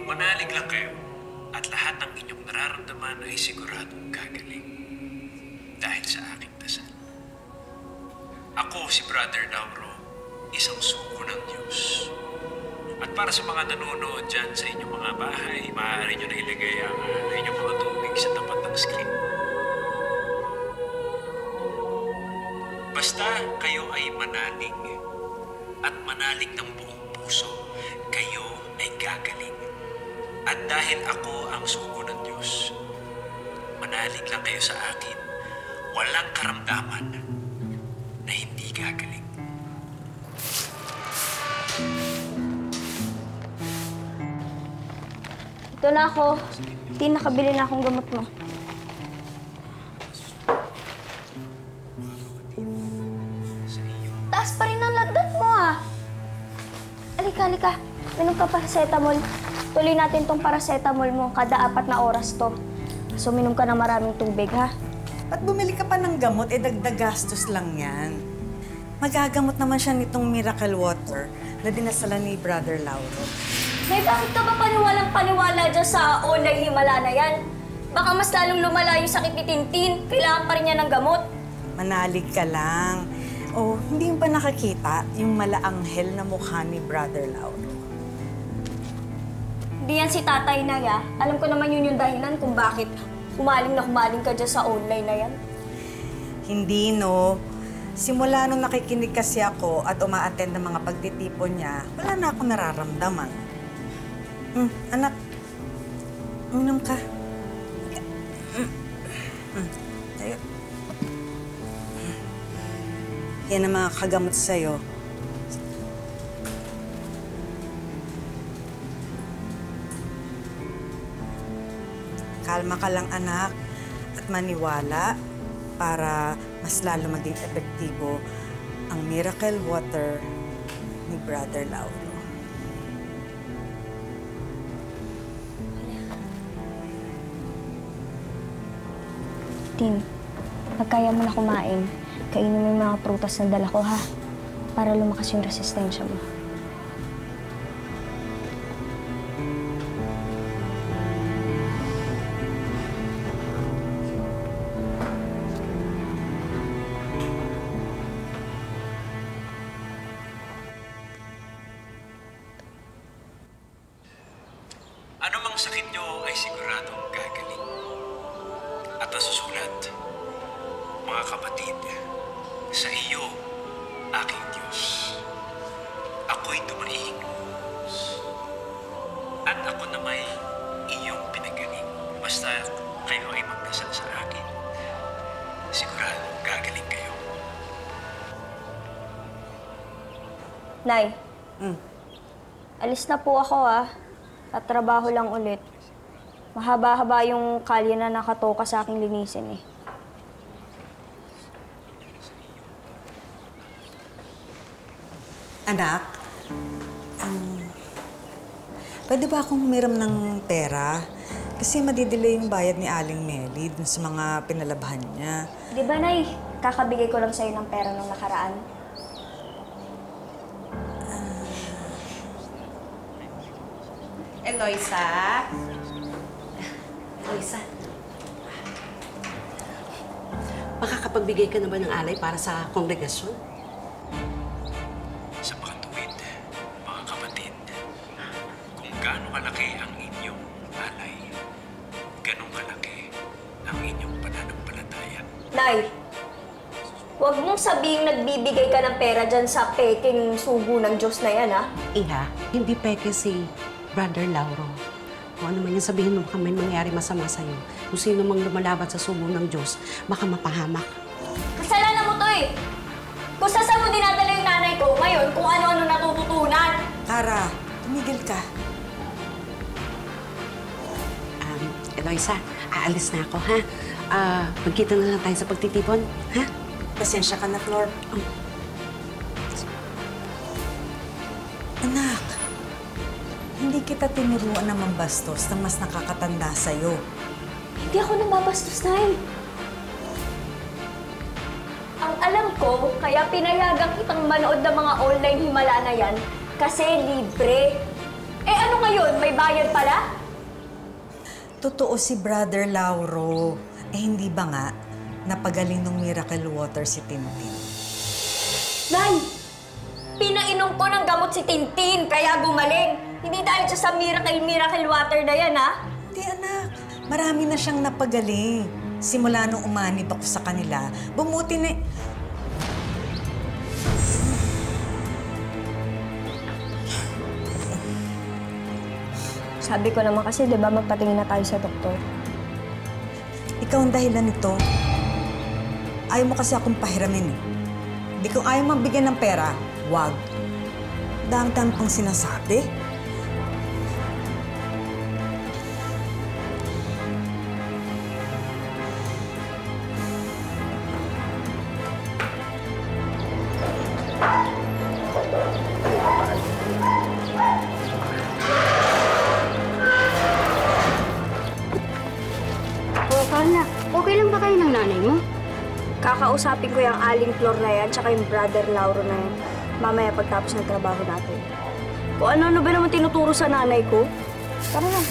Manalig lang kayo at lahat ng inyong nararamdaman ay siguradong gagaling dahil sa aking dasal. Ako si Brother Lauro, isang sugo ng Diyos. At para sa mga nanonood dyan sa inyong mga bahay, maaari nyo na ilagay ang inyong mga tubig sa tapat ng screen. Basta kayo ay manalig at manalig ng buong puso, kayo ay gagaling. At dahil ako ang sugo ng Diyos, manalig lang kayo sa akin, walang karamdaman na hindi gagaling. Ito na ako. Tin, nakabili na akong gamot mo. Taas pa rin ang lagnat mo, ah. Halika, halika. Minom ka paracetamol. Tuloy natin tong paracetamol mo. Kada 4 na oras to. So, minom ka ng maraming tubig, ha? Ba't bumili ka pa ng gamot? Dagdag gastos lang yan. Magagamot naman siya nitong miracle water na dinasalan ni Brother Lauro. Nay, bakit ka ba paniwalang-paniwala dyan sa online himala na yan? Baka mas lalong lumala yung sakit ni Tintin. Kailangan pa rin niya ng gamot. Manalig ka lang. Oh, hindi mo pa nakakita yung malaanghel na mukha ni Brother Lauro. Hindi yan si Tatay Nay, ah. Alam ko naman yun yung dahilan kung bakit humaling ka dyan sa online na yan. Hindi, no. Simula nung nakikinig kasi ako at uma-attend ng mga pagtitipon niya, wala na akong nararamdaman. Anak, uminom ka. Tayo. Yan ang mga kagamot sa'yo. Kalma ka lang, anak, at maniwala para mas lalo maging epektibo ang miracle water ni Brother Lauro. Tin, pag kaya mo na kumain, kainin mo yung mga prutas na dala ko, ha? Para lumakas yung resistensya mo. Anumang sakit nyo ay siguradong gagaling. At nasusulat, mga kapatid, sa iyo, aking Diyos, ako'y tumaing. At ako na may iyong pinagaling. Basta kayo ay magdasal sa akin, siguradong gagaling kayo. Nay, alis na po ako, ah. Tatrabaho lang ulit. Mahaba-haba yung kalye na nakatoka sa aking linisin, eh. Anak, pwede ba akong humiram ng pera? Kasi madidelay yung bayad ni Aling Meli dun sa mga pinalabhan niya. Di ba, Nay? Kakabigay ko lang sa'yo ng pera nung nakaraan. Eloisa? Eloisa? Makakapagbigay ka na ba ng alay para sa kongregasyon? Sa makatuwid, mga kapatid, kung gaano kalaki ang inyong alay, ganong kalaki ang inyong pananampalataya. Nay, huwag mong sabihing nagbibigay ka ng pera dyan sa peking sugo ng Diyos na yan, ha? Iha, hindi peke si Brother Lauro. Kung ano man yung sabihin mo, baka may mangyari masama sa'yo. Kung sino mang lumalaban sa sugo ng Diyos, baka mapahamak. Kasalanan mo to, eh. Kung saan mo dinadala yung nanay ko, ngayon kung ano-ano natututunan. Tara, tumigil ka. Eloisa, aalis na ako, ha? Magkita na lang tayo sa pagtitipon, ha? Pasensya ka na, Flor. Anak, hindi kita tinuruan na mambastos ng mas nakakatanda sa'yo. Hindi ako nababastos, Nay. Ang alam ko, kaya pinayagan kitang manood ng mga online himala na yan, Kasi libre. Eh ano ngayon? May bayad pala? Totoo si Brother Lauro. Eh hindi ba nga, napagaling ng miracle water si Tintin? Nay! Pinainom ko ng gamot si Tintin, kaya gumaling. Hindi dahil siya sa miracle water na yan, ha? Hindi anak, marami na siyang napagaling. Simula nung umanib ako sa kanila, bumuti na... Sabi ko naman kasi, di ba, magpatingin na tayo sa doktor. Ikaw ang dahilan nito. Ayaw mo kasi akong pahiramin eh. Di kung ayaw mabigyan ng pera, wag. Dami-dami pang sinasabi. O, Carla, okay lang ba kayo ng nanay mo? Kakausapin ko yung aling floor na yan, tsaka yung brother Lauro na yan. Mamaya pagtapos ng trabaho natin. Kung ano-ano ba naman tinuturo sa nanay ko? Tara na.